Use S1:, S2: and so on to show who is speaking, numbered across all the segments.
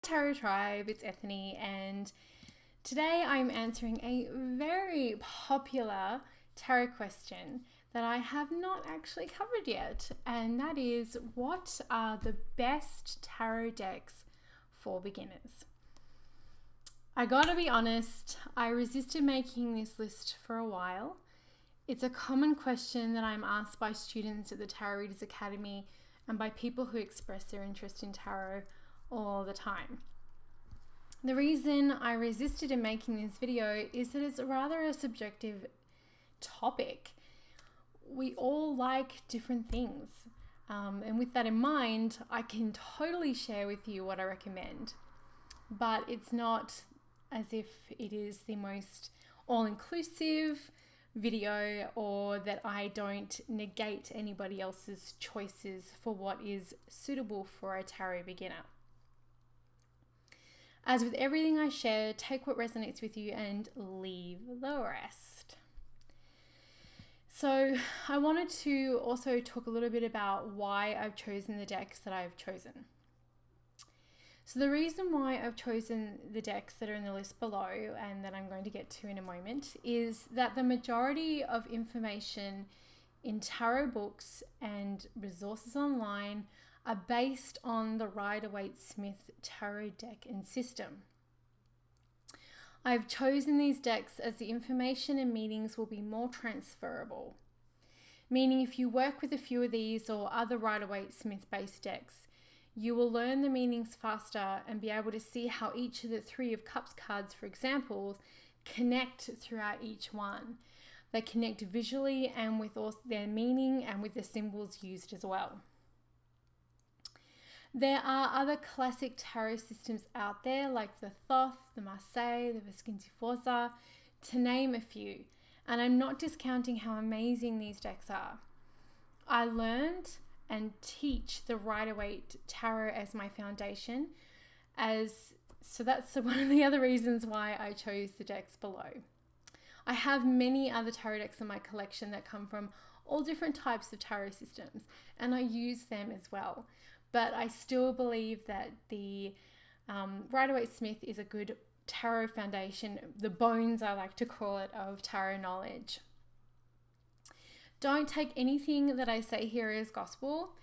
S1: Tarot Tribe, it's Ethany, and today I'm answering a very popular tarot question that I have not actually covered yet, and that is, what are the best tarot decks for beginners? I gotta be honest, I resisted making this list for a while. It's a common question that I'm asked by students at the Tarot Readers Academy and by people who express their interest in tarot all the time. The reason I resisted in making this video is that it's rather a subjective topic. We all like different things, and with that in mind, I can totally share with you what I recommend, but it's not as if it is the most all-inclusive video, or that I don't negate anybody else's choices for what is suitable for a tarot beginner. As with everything I share, take what resonates with you and leave the rest. So I wanted to also talk a little bit about why I've chosen the decks that I've chosen. So the reason why I've chosen the decks that are in the list below, and that I'm going to get to in a moment, is that the majority of information in tarot books and resources online are based on the Rider-Waite-Smith tarot deck and system. I've chosen these decks as the information and meanings will be more transferable, meaning if you work with a few of these or other Rider-Waite-Smith based decks, you will learn the meanings faster and be able to see how each of the Three of Cups cards, for example, connect throughout each one. They connect visually and with all their meaning and with the symbols used as well. There are other classic tarot systems out there like the Thoth, the Marseille, the Vescinti Forza, to name a few, and I'm not discounting how amazing these decks are. I learned and teach the Rider-Waite Tarot as my foundation, so that's one of the other reasons why I chose the decks below. I have many other tarot decks in my collection that come from all different types of tarot systems, and I use them as well. But I still believe that the Rider-Waite-Smith is a good tarot foundation, the bones, I like to call it, of tarot knowledge. Don't take anything that I say here as gospel.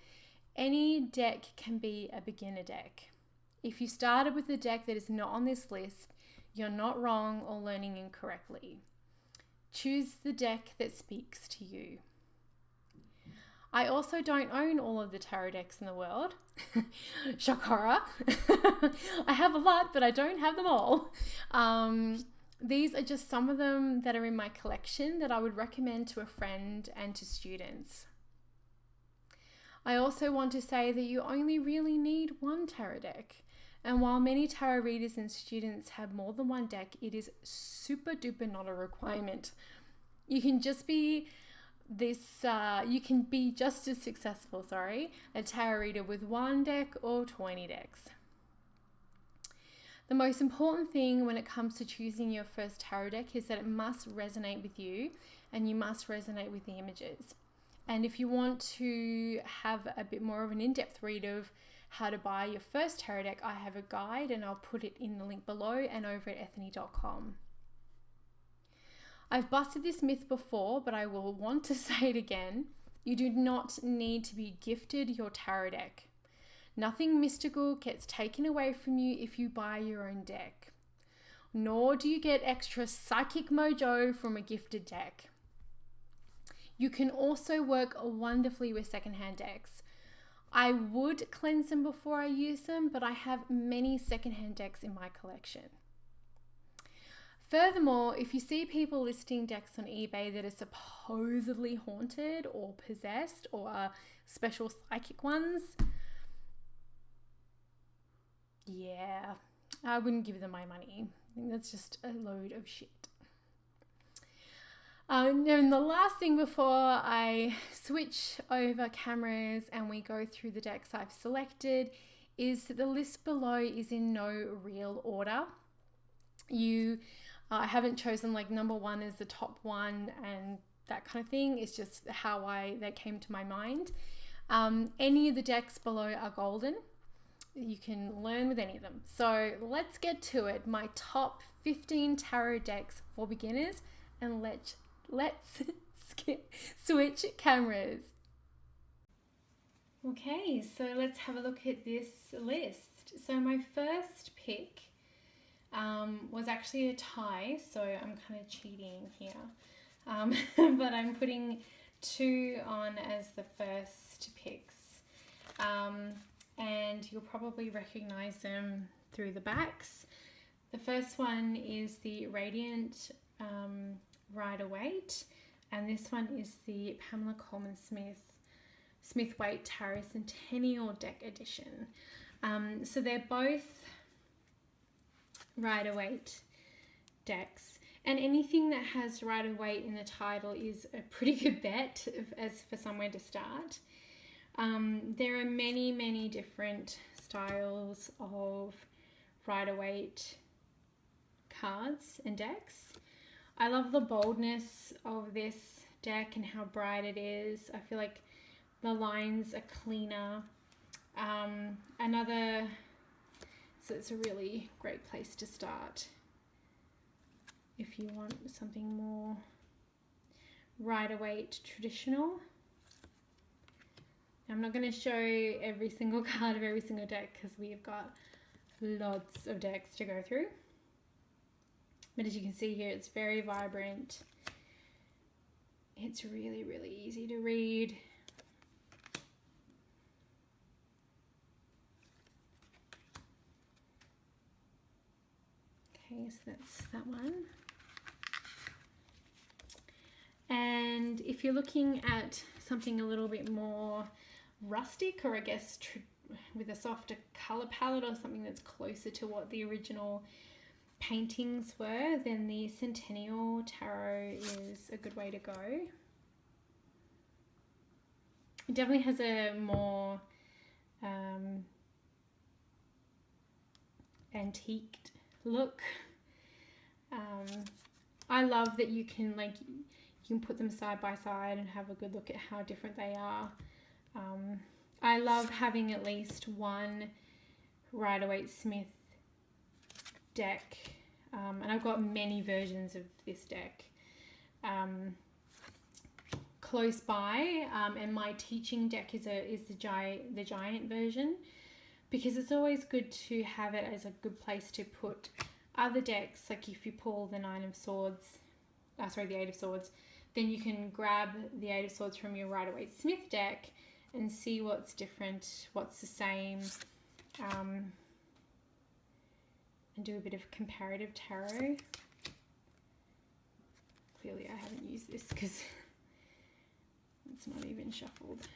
S1: Any deck can be a beginner deck. If you started with a deck that is not on this list, you're not wrong or learning incorrectly. Choose the deck that speaks to you. I also don't own all of the tarot decks in the world. Shock horror. I have a lot, but I don't have them all. These are just some of them that are in my collection that I would recommend to a friend and to students. I also want to say that you only really need one tarot deck. And while many tarot readers and students have more than one deck, it is super duper not a requirement. You can be just as successful, a tarot reader with one deck or 20 decks. The most important thing when it comes to choosing your first tarot deck is that it must resonate with you and you must resonate with the images. And if you want to have a bit more of an in-depth read of how to buy your first tarot deck, I have a guide and I'll put it in the link below and over at ethany.com. I've busted this myth before, but I will want to say it again. You do not need to be gifted your tarot deck. Nothing mystical gets taken away from you if you buy your own deck. Nor do you get extra psychic mojo from a gifted deck. You can also work wonderfully with secondhand decks. I would cleanse them before I use them, but I have many secondhand decks in my collection. Furthermore, if you see people listing decks on eBay that are supposedly haunted or possessed or are special psychic ones, yeah, I wouldn't give them my money. I think that's just a load of shit. And the last thing before I switch over cameras and we go through the decks I've selected is that the list below is in no real order. I haven't chosen like number one as the top one and that kind of thing. It's just how they came to my mind. Any of the decks below are golden. you can learn with any of them. So let's get to it. My top 15 tarot decks for beginners, and let's switch cameras. Okay, so let's have a look at this list. So my first pick was actually a tie, so I'm kind of cheating here. But I'm putting 2 on as the first picks. And you'll probably recognize them through the backs. The first one is the Radiant Rider-Waite, and this one is the Pamela Smith-Waite Tarot Centennial Deck Edition. So they're both Rider-Waite decks, and anything that has Rider-Waite in the title is a pretty good bet as for somewhere to start. There are many different styles of Rider-Waite cards and decks. I love the boldness of this deck and how bright it is. I feel like the lines are cleaner. So it's a really great place to start if you want something more Rider-Waite traditional. I'm not going to show every single card of every single deck because we've got lots of decks to go through. But as you can see here, it's very vibrant. It's really easy to read. Okay, so that's that one. And if you're looking at something a little bit more rustic, or I guess with a softer color palette, or something that's closer to what the original paintings were, then the Centennial Tarot is a good way to go. It definitely has a more antiqued look. I love that you can put them side by side and have a good look at how different they are. I love having at least one Rider-Waite-Smith deck, and I've got many versions of this deck close by, and my teaching deck is the giant version, because it's always good to have it as a good place to put other decks. Like if you pull the Eight of Swords, then you can grab the Eight of Swords from your Rider-Waite-Smith deck and see what's different, what's the same, and do a bit of comparative tarot. Clearly I haven't used this because it's not even shuffled.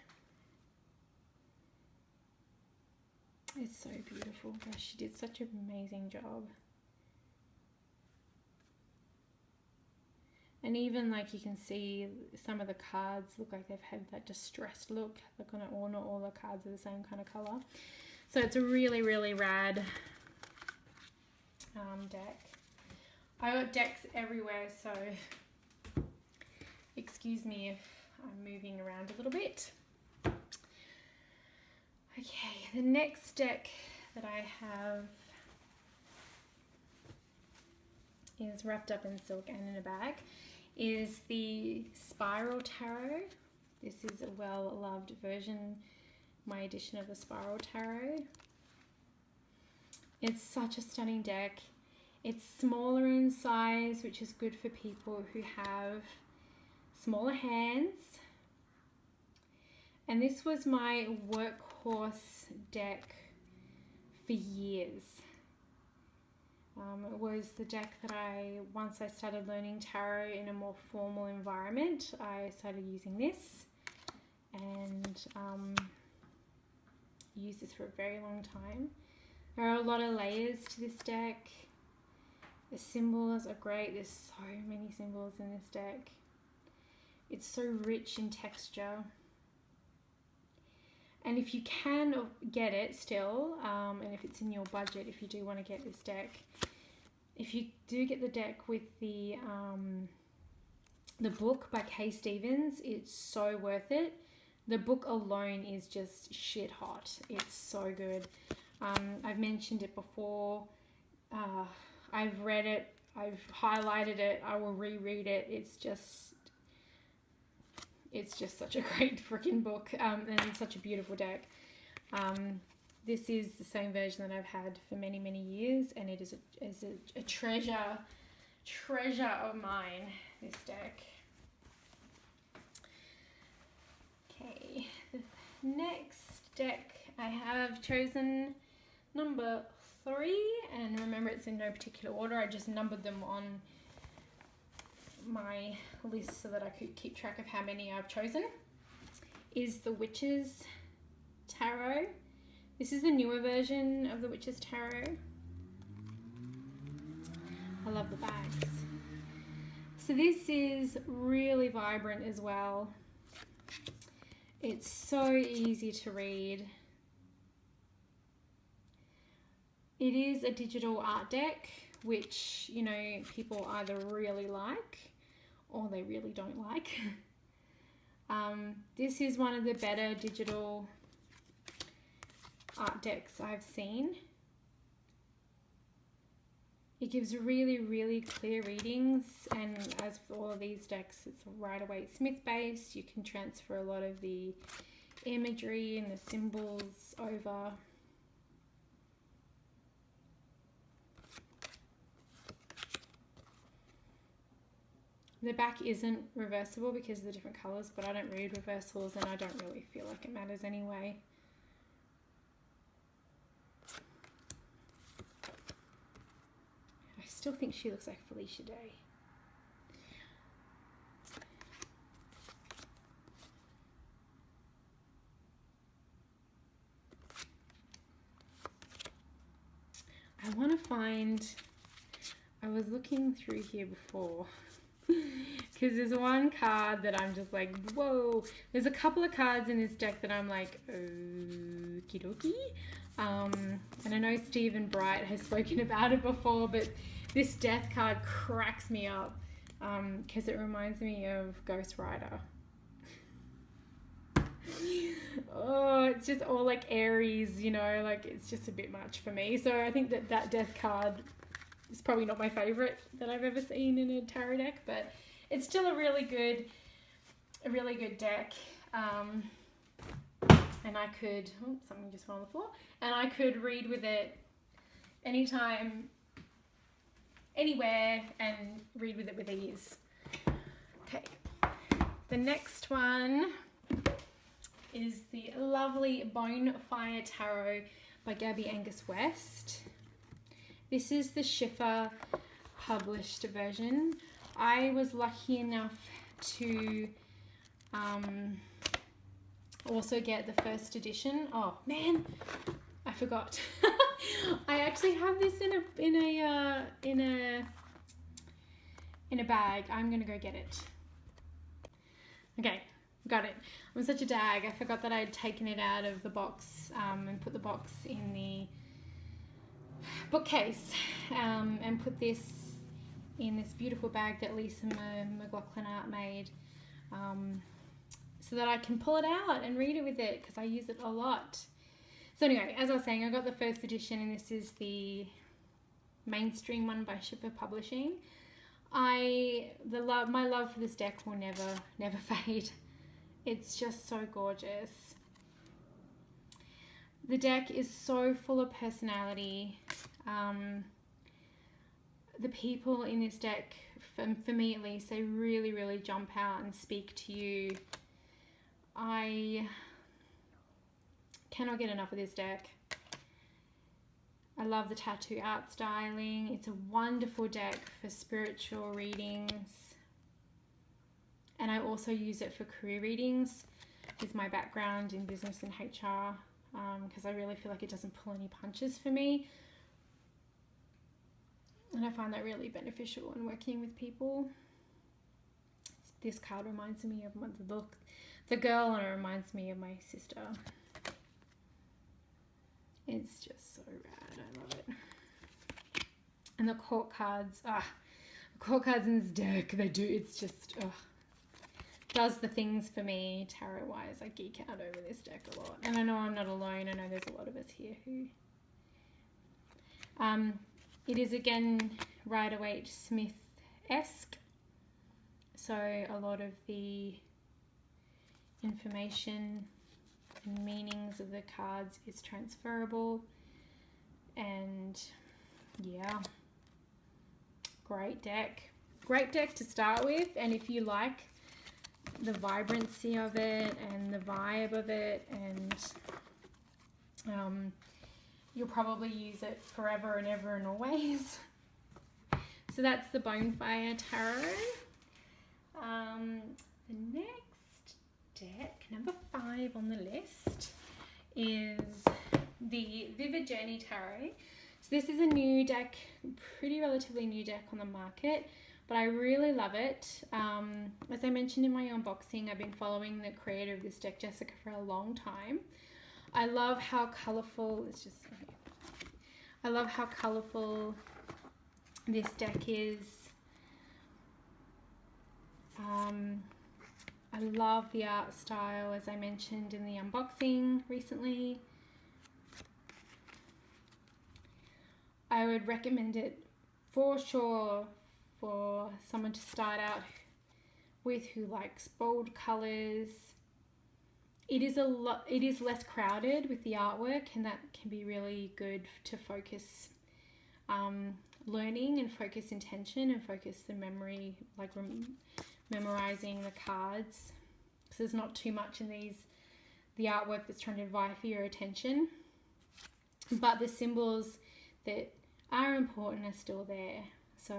S1: It's so beautiful. Gosh, she did such an amazing job. And even you can see some of the cards look like they've had that distressed look. Not all the cards are the same kind of colour. So it's a really rad deck. I got decks everywhere, so excuse me if I'm moving around a little bit. Okay, the next deck that I have is wrapped up in silk and in a bag, is the Spiral Tarot. This is a well-loved version, my edition of the Spiral Tarot. It's such a stunning deck. It's smaller in size, which is good for people who have smaller hands. And this was my workhorse deck for years. It was the deck that once I started learning tarot in a more formal environment, I started using this, and used this for a very long time. There are a lot of layers to this deck. The symbols are great. There's so many symbols in this deck. It's so rich in texture. And if you can get it still, and if it's in your budget, if you do want to get this deck, if you do get the deck with the book by Kay Stevens, it's so worth it. The book alone is just shit hot. It's so good. I've mentioned it before. I've read it. I've highlighted it. I will reread it. It's just such a great freaking book, and such a beautiful deck. This is the same version that I've had for many, many years, and it is a treasure of mine, this deck. Okay, the next deck I have chosen number 3, and remember it's in no particular order. I just numbered them on my list so that I could keep track of how many I've chosen. Is the Witch's Tarot. This is the newer version of the Witch's Tarot. I love the bags. So this is really vibrant as well. It's so easy to read. It is a digital art deck, which, you know, people either really like or they really don't like. This is one of the better digital art decks I've seen. It gives really, really clear readings, and as with all of these decks, it's Rider-Waite Smith based. You can transfer a lot of the imagery and the symbols over. The back isn't reversible because of the different colours, but I don't read reversals and I don't really feel like it matters anyway. I still think she looks like Felicia Day. I want to find, I was looking through here before, because there's one card that I'm just like, whoa. There's a couple of cards in this deck that I'm like, okie dokie. And I know Stephen Bright has spoken about it before, but this death card cracks me up because it reminds me of Ghost Rider. Oh, it's just all like Aries, you know, like it's just a bit much for me. So I think that death card is probably not my favorite that I've ever seen in a tarot deck, but it's still a really good deck. And I could, something just fell on the floor, and I could read with it anytime, anywhere, and read with it with ease. Okay, the next one is the lovely Bonefire Tarot by Gabby Angus West. This is the Schiffer published version. I was lucky enough to also get the first edition. Oh man, I forgot. I actually have this in a bag. I'm gonna go get it. Okay, got it. I'm such a dag. I forgot that I had taken it out of the box and put the box in the bookcase and put this in this beautiful bag that Lisa McLaughlin Art made so that I can pull it out and read it with it because I use it a lot. So anyway, as I was saying, I got the first edition, and this is the mainstream one by Schiffer Publishing. My love for this deck will never fade. It's just so gorgeous. The deck is so full of personality. The people in this deck, for me at least, they really, really jump out and speak to you. I cannot get enough of this deck. I love the tattoo art styling. It's a wonderful deck for spiritual readings. And I also use it for career readings with my background in business and HR because I really feel like it doesn't pull any punches for me. And I find that really beneficial when working with people. This card reminds me of the girl, and it reminds me of my sister. It's just so rad. I love it. And the court cards, in this deck, it's just, does the things for me tarot-wise. I geek out over this deck a lot. And I know I'm not alone. I know there's a lot of us here who It is again Rider-Waite-Smith-esque, so a lot of the information and meanings of the cards is transferable, and yeah, great deck to start with. And if you like the vibrancy of it and the vibe of it, and you'll probably use it forever and ever and always. So that's the Bonefire Tarot. The next deck, number 5 on the list, is the Vivid Journey Tarot. So this is a new deck, pretty relatively new deck on the market, but I really love it. As I mentioned in my unboxing, I've been following the creator of this deck, Jessica, for a long time. I love how colourful, I love how colourful this deck is. I love the art style, as I mentioned in the unboxing recently. I would recommend it for sure for someone to start out with who likes bold colours. It is less crowded with the artwork, and that can be really good to focus learning and focus intention and focus the memory, like memorizing the cards, because there's not too much in the artwork that's trying to vie for your attention, but the symbols that are important are still there. So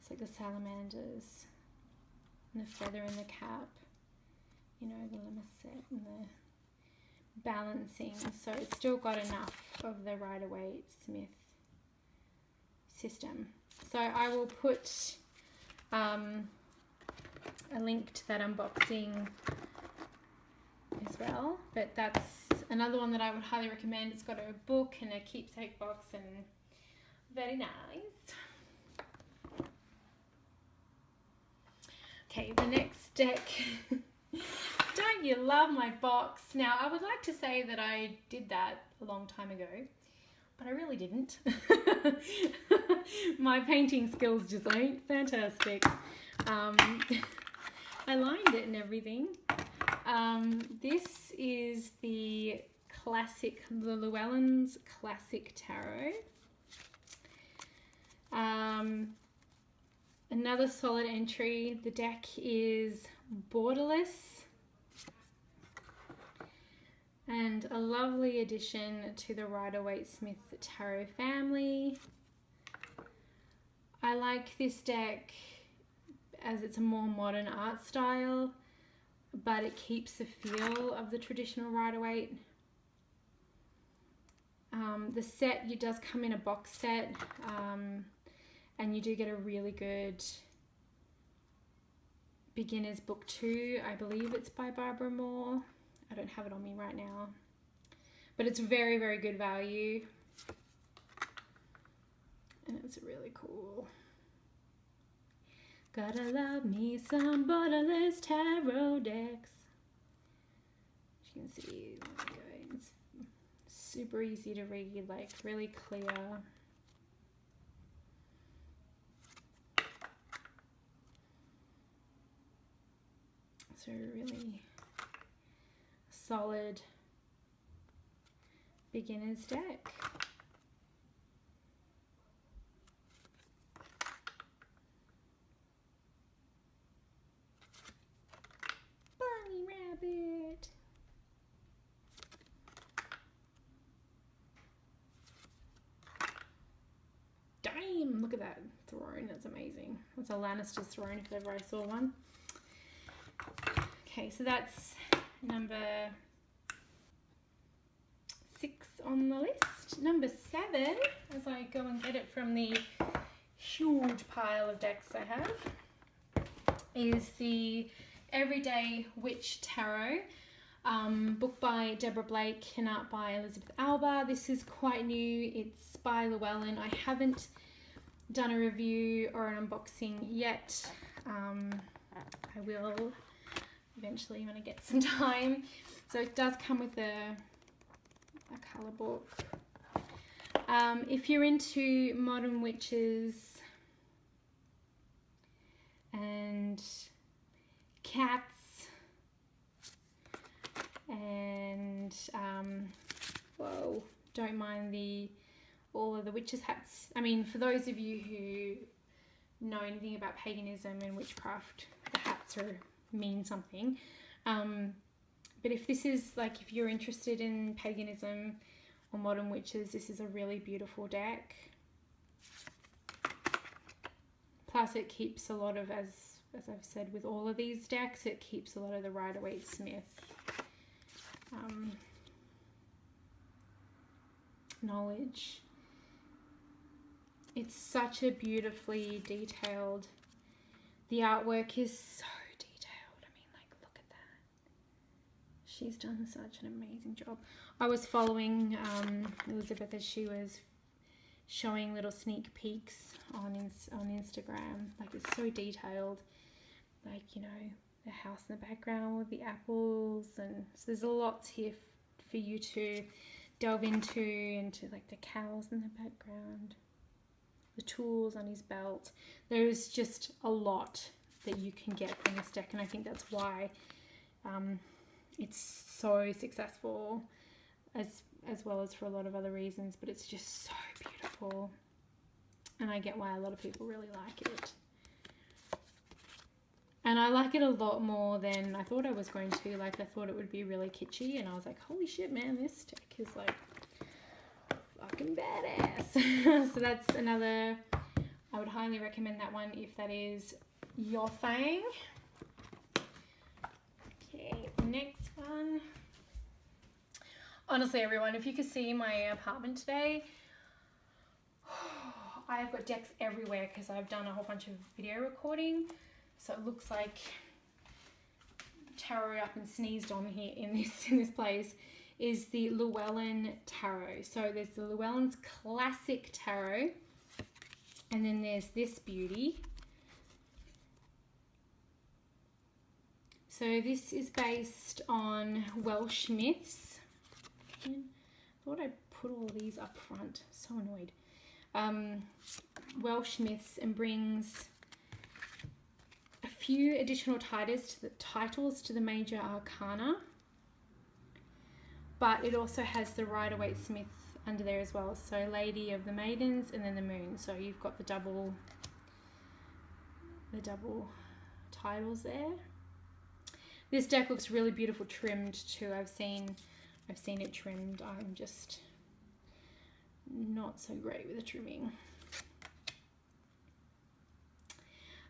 S1: it's like the salamanders and the feather in the cap, you know, the limacet and the balancing. So it's still got enough of the Rider-Waite-Smith system. So I will put a link to that unboxing as well, but that's another one that I would highly recommend. It's got a book and a keepsake box, and very nice. Okay, the next deck. Don't you love my box? Now, I would like to say that I did that a long time ago, but I really didn't. My painting skills just ain't fantastic. I lined it and everything. This is the Llewellyns Classic Tarot. Another solid entry. The deck is borderless and a lovely addition to the Rider-Waite-Smith Tarot family. I like this deck as it's a more modern art style, but it keeps the feel of the traditional Rider-Waite. The set, it does come in a box set, and you do get a really good beginner's book too. I believe it's by Barbara Moore. I don't have it on me right now, but it's very, very good value, and it's really cool. Gotta love me some borderless tarot decks. As you can see, it's super easy to read, like really clear. So really solid beginner's deck. Bunny rabbit. Damn, look at that throne, that's amazing. That's a Lannister's throne if ever I saw one. Okay, so that's number 6 on the list. Number 7, as I go and get it from the huge pile of decks I have, is the Everyday Witch Tarot, book by Deborah Blake and art by Elizabeth Alba. This is quite new. It's by Llewellyn. I haven't done a review or an unboxing yet. I will eventually when I get some time. So it does come with a colour book. If you're into modern witches and cats and don't mind all of the witches' hats. I mean, for those of you who know anything about paganism and witchcraft, the hats mean something. But if this is like, if you're interested in paganism or modern witches, this is a really beautiful deck. Plus it keeps a lot of, as I've said with all of these decks, it keeps a lot of the Rider-Waite-Smith knowledge. It's such a beautifully detailed, the artwork is so detailed. I mean, like, look at that. She's done such an amazing job. I was following Elizabeth as she was showing little sneak peeks on Instagram. Like, it's so detailed. Like, you know, the house in the background with the apples, and so there's a lot here for you to delve into like the cows in the background, the tools on his belt. There's just a lot that you can get from this deck, and I think that's why it's so successful, as well as for a lot of other reasons, but it's just so beautiful, and I get why a lot of people really like it. And I like it a lot more than I thought I was going to. Like, I thought it would be really kitschy, and I was like, holy shit, man, this deck is like fucking badass. So that's another, I would highly recommend that one if that is your thing. Okay, next one. Honestly, everyone, if you could see my apartment today, I've got decks everywhere because I've done a whole bunch of video recording. So it looks like tarot up and sneezed on here in this place is the Llewellyn Tarot. So there's the Llewellyns Classic Tarot, and then there's this beauty. So this is based on Welsh myths. I thought I put all these up front. So annoyed. Welsh myths, and brings a few additional titles to the major arcana, but it also has the Rider-Waite-Smith under there as well. So Lady of the Maidens and then the Moon. So you've got the double titles there. This deck looks really beautiful trimmed too. I've seen it trimmed. I'm just not so great with the trimming.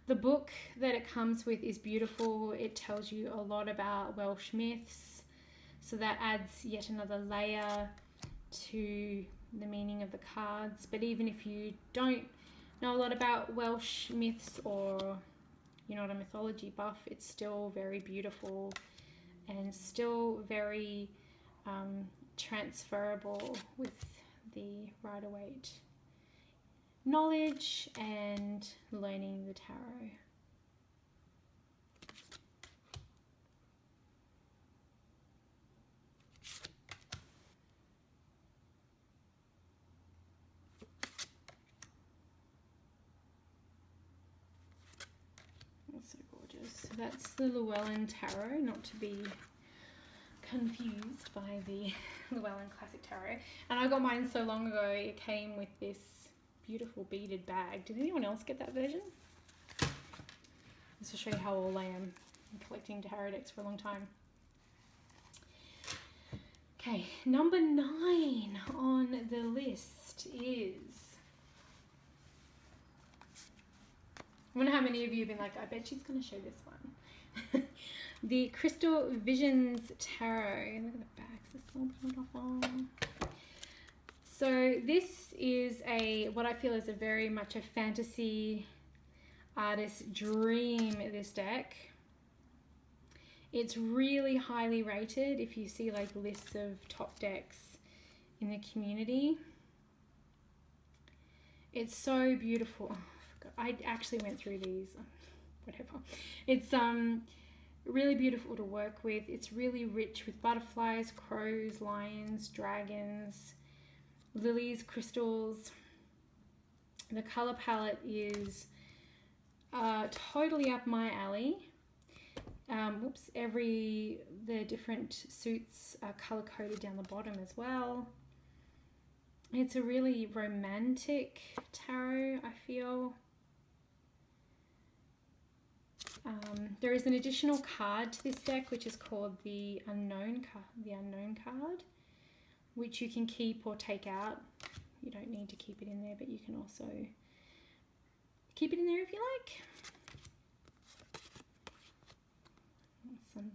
S1: The book that it comes with is beautiful. It tells you a lot about Welsh myths, so that adds yet another layer to the meaning of the cards. But even if you don't know a lot about Welsh myths, or you're not a mythology buff, it's still very beautiful and still very transferable with the Rider-Waite knowledge and learning the tarot. That's so gorgeous. So that's the Llewellyn Tarot, not to be confused by the Llewellyn Classic Tarot. And I got mine so long ago, it came with this beautiful beaded bag. Did anyone else get that version? Just to show you how old I am. I'm collecting tarot decks for a long time. Okay, number 9 on the list is, I wonder how many of you have been like, I bet she's going to show this one. The Crystal Visions Tarot. Look at the backs, this is all beautiful. So this is what I feel is very much a fantasy artist's dream, this deck. It's really highly rated if you see like lists of top decks in the community. It's so beautiful. Oh, I actually went through these, whatever. It's really beautiful to work with. It's really rich with butterflies, crows, lions, dragons. lilies, crystals. The color palette is totally up my alley. The different suits are color coded down the bottom as well. It's a really romantic tarot, I feel. There is an additional card to this deck, which is called the Unknown card, which you can keep or take out. You don't need to keep it in there, but you can also keep it in there if you like. Sunflowers.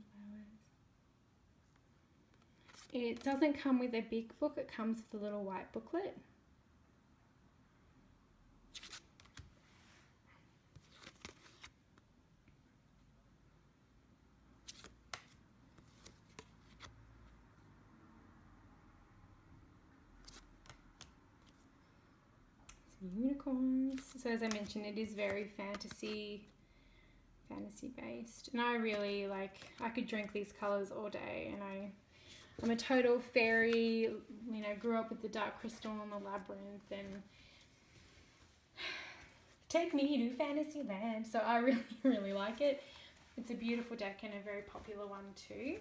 S1: It doesn't come with a big book, it comes with a little white booklet. Unicorns. So as I mentioned, it is very fantasy based, and I really I could drink these colors all day, and I'm a total fairy, you know, grew up with the dark crystal and the labyrinth, and take me to fantasy land. So I really, really like it. It's a beautiful deck and a very popular one too.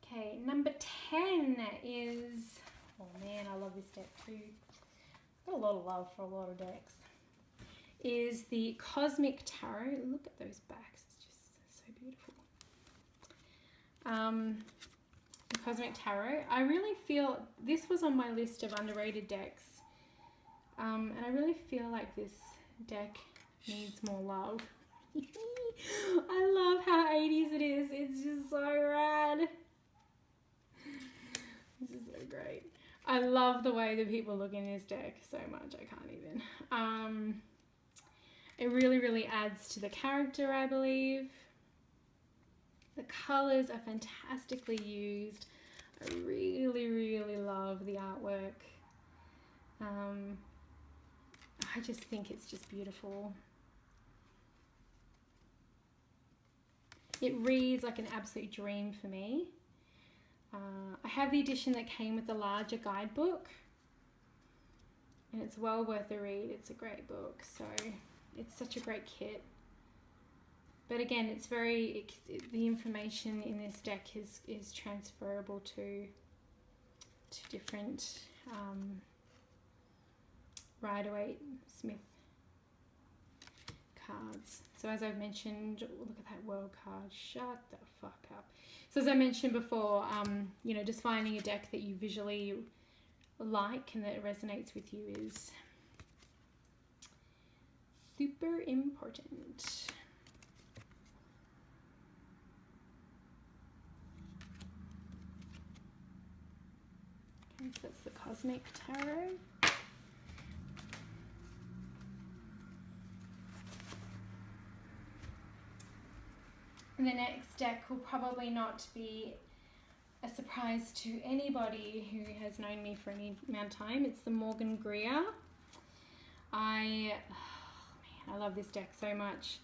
S1: Okay, number 10 is, oh man, I love this deck too. Got a lot of love for a lot of decks. Is the Cosmic Tarot. Look at those backs, it's just so beautiful. The Cosmic Tarot. I really feel this was on my list of underrated decks, and I really feel like this deck needs more love. I love how 80s it is. It's just so rad. This is so great. I love the way that people look in this deck so much. I can't even. It really, really adds to the character, I believe. The colours are fantastically used. I really, really love the artwork. I just think it's just beautiful. It reads like an absolute dream for me. I have the edition that came with the larger guidebook, and it's well worth a read. It's a great book, so it's such a great kit. But again, it's the information in this deck is transferable to different Rider-Waite-Smith cards. So as I've mentioned, look at that world card. Shut the fuck up. So as I mentioned before, you know, just finding a deck that you visually like and that resonates with you is super important. Okay, so that's the Cosmic Tarot. And the next deck will probably not be a surprise to anybody who has known me for any amount of time. It's the Morgan Greer. I love this deck so much.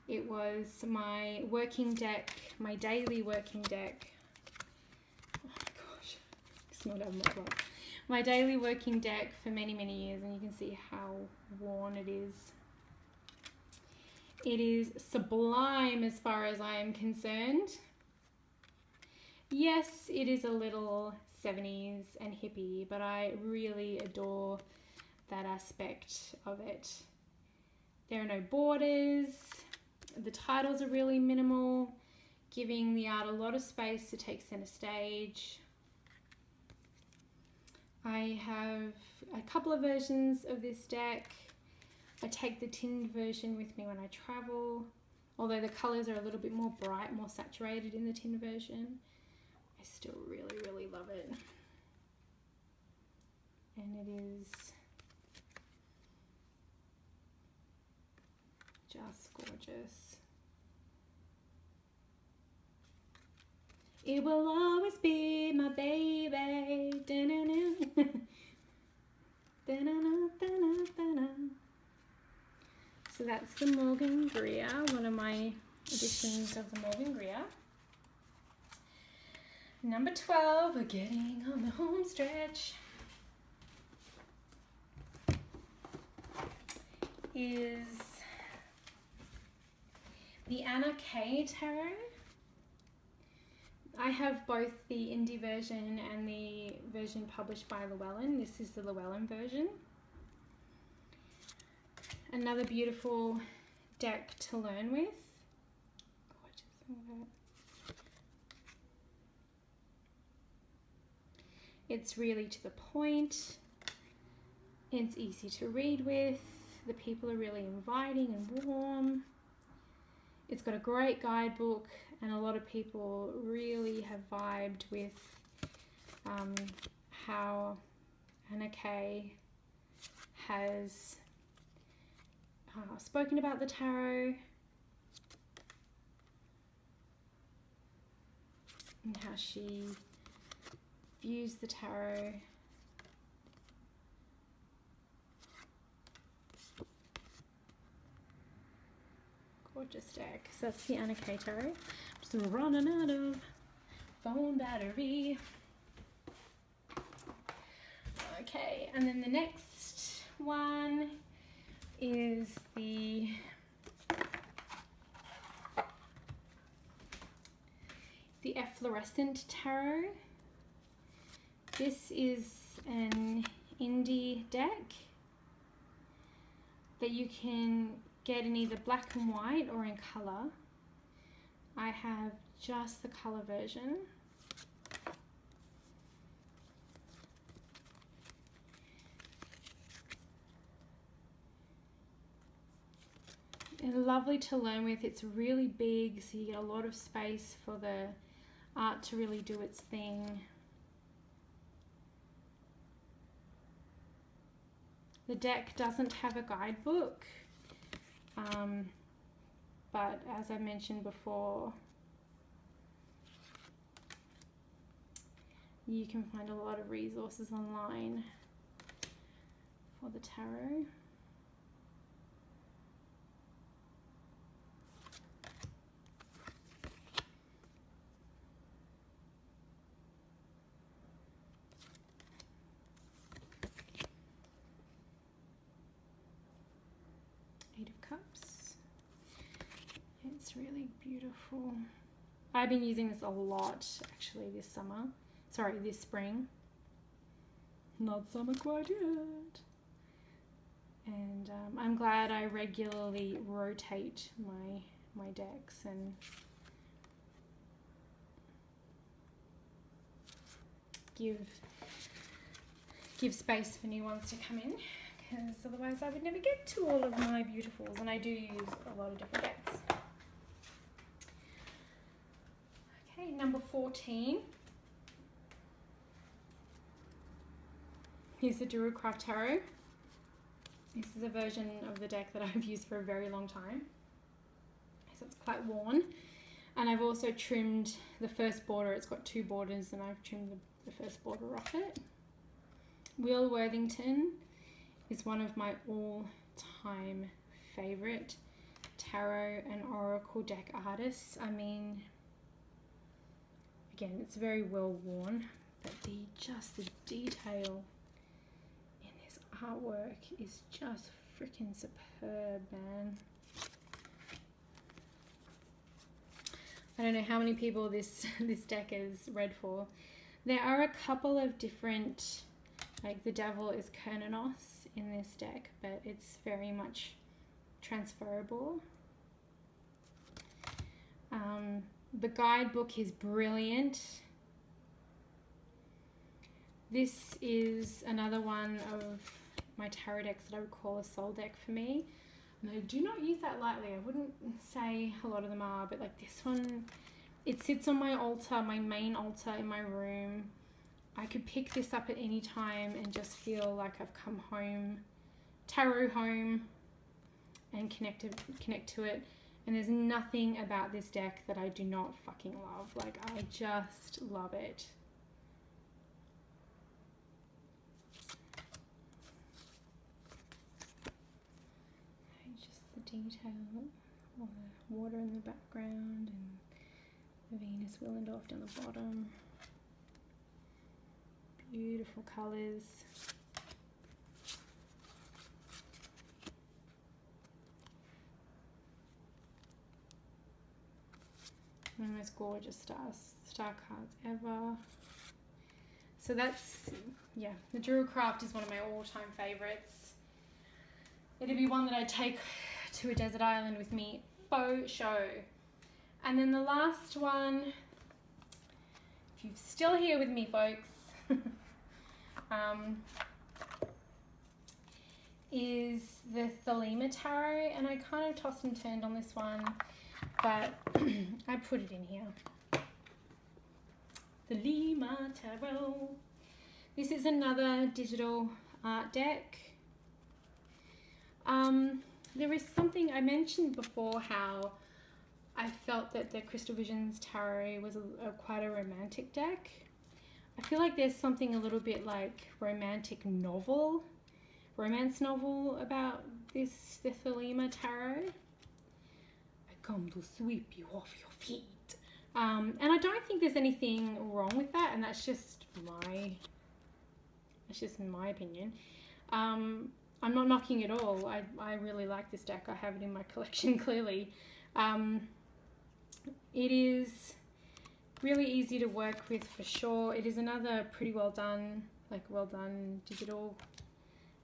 S1: It was my working deck, my daily working deck. Oh my gosh, it's not having my blood. My daily working deck for many, many years, and you can see how worn it is. It is sublime as far as I am concerned. Yes, it is a little 70s and hippie, but I really adore that aspect of it. There are no borders. The titles are really minimal, giving the art a lot of space to take center stage. I have a couple of versions of this deck. I take the tinned version with me when I travel, although the colours are a little bit more bright, more saturated in the tin version. I still really, really love it. And it is just gorgeous. It will always be my baby. Da-na-na. Da-na-na, da-na, da-na. So that's the Morgan Greer, one of my editions of the Morgan Greer. Number 12, we're getting on the home stretch, is the Anna K Tarot. I have both the indie version and the version published by Llewellyn. This is the Llewellyn version. Another beautiful deck to learn with. Gorgeous. It's really to the point. It's easy to read with. The people are really inviting and warm. It's got a great guidebook, and a lot of people really have vibed with how Anna K has spoken about the tarot and how she views the tarot. Gorgeous deck. So that's the Anna K Tarot. Just running out of phone battery. Okay, and then the next one is the Eflorescent Tarot. This is an indie deck that you can get in either black and white or in colour. I have just the colour version. It's lovely to learn with. It's really big, so you get a lot of space for the art to really do its thing. The deck doesn't have a guidebook, but as I mentioned before, you can find a lot of resources online for the tarot. Eight of Cups. It's really beautiful. I've been using this a lot actually this summer. Sorry, this spring. Not summer quite yet. And I'm glad I regularly rotate my decks and give space for new ones to come in, because otherwise I would never get to all of my beautifuls, and I do use a lot of different decks. Okay, number 14 is the Craft Tarot. This is a version of the deck that I've used for a very long time, so it's quite worn, and I've also trimmed the first border. It's got two borders, and I've trimmed the first border off it. Will Worthington is one of my all-time favorite tarot and oracle deck artists. I mean, again, it's very well worn, but the detail in this artwork is just freaking superb, man. I don't know how many people this deck is read for. There are a couple of different, like the Devil is Kernanos in this deck, but it's very much transferable. The guidebook is brilliant. This is another one of my tarot decks that I would call a soul deck for me. And I do not use that lightly. I wouldn't say a lot of them are, but like this one, it sits on my altar, my main altar in my room. I could pick this up at any time and just feel like I've come home, tarot home, and connect to it. And there's nothing about this deck that I do not fucking love. Like, I just love it. Just the detail, all the water in the background, and the Venus Willendorf down the bottom. Beautiful colours. One of the most gorgeous star cards ever. So that's, yeah, the Jewel Craft is one of my all-time favourites. It'd be one that I'd take to a desert island with me, faux show. And then the last one, if you're still here with me, folks, is the Llewellyns Tarot, and I kind of tossed and turned on this one, but I put it in here. The Llewellyns Tarot. This is another digital art deck. There is something I mentioned before, how I felt that the Crystal Visions Tarot was quite a romantic deck. I feel like there's something a little bit like romance novel about the Llewellyns Tarot. I come to sweep you off your feet. And I don't think there's anything wrong with that, and that's just my opinion. I'm not knocking it all. I really like this deck. I have it in my collection, clearly. It is really easy to work with for sure. It is another pretty well done digital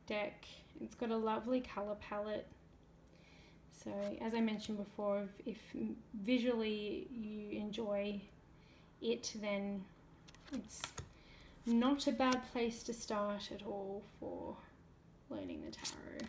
S1: deck. It's got a lovely color palette. So as I mentioned before, if visually you enjoy it, then it's not a bad place to start at all for learning the tarot.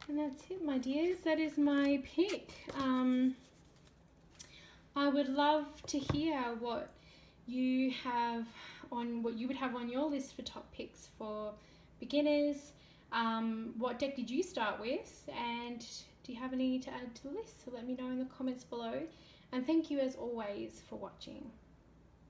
S1: And that's it, my dears. That is my pick. I would love to hear what you would have on your list for top picks for beginners. What deck did you start with, and do you have any to add to the list? So let me know in the comments below. And thank you as always for watching.